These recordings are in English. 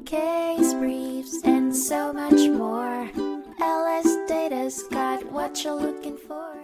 case briefs, and so much more. LSData's got what you're looking for.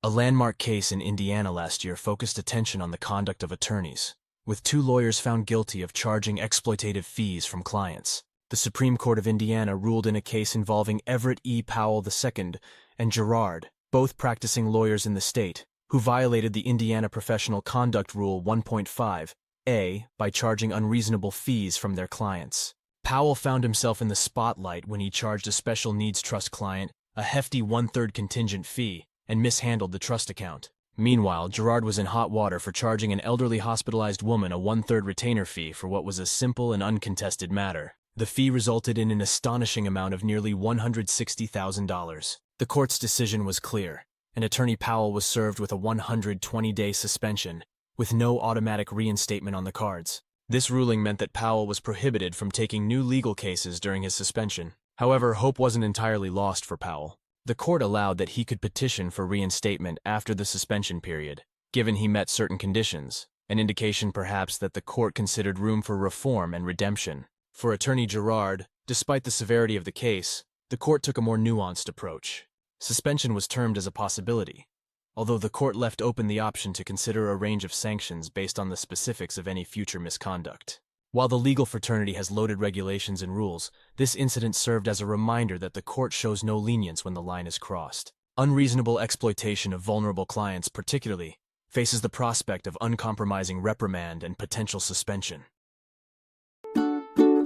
A landmark case in Indiana last year focused attention on the conduct of attorneys, with 2 lawyers found guilty of charging exploitative fees from clients. The Supreme Court of Indiana ruled in a case involving Everett E. Powell II and Gerard, both practicing lawyers in the state, who violated the Indiana Professional Conduct Rule 1.5a by charging unreasonable fees from their clients. Powell found himself in the spotlight when he charged a special needs trust client a hefty 1/3 contingent fee and mishandled the trust account. Meanwhile, Gerard was in hot water for charging an elderly hospitalized woman a 1/3 retainer fee for what was a simple and uncontested matter. The fee resulted in an astonishing amount of nearly $160,000. The court's decision was clear, and Attorney Powell was served with a 120-day suspension, with no automatic reinstatement on the cards. This ruling meant that Powell was prohibited from taking new legal cases during his suspension. However, hope wasn't entirely lost for Powell. The court allowed that he could petition for reinstatement after the suspension period, given he met certain conditions, an indication perhaps that the court considered room for reform and redemption. For Attorney Gerard, despite the severity of the case, the court took a more nuanced approach. Suspension was termed as a possibility, although the court left open the option to consider a range of sanctions based on the specifics of any future misconduct. While the legal fraternity has loaded regulations and rules, this incident served as a reminder that the court shows no lenience when the line is crossed. Unreasonable exploitation of vulnerable clients, particularly, faces the prospect of uncompromising reprimand and potential suspension.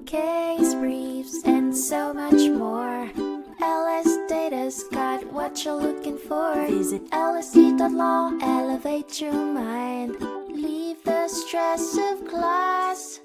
Case briefs, and so much more. LSData's got what you're looking for. Visit lsd.law, elevate your mind. Leave the stress of class.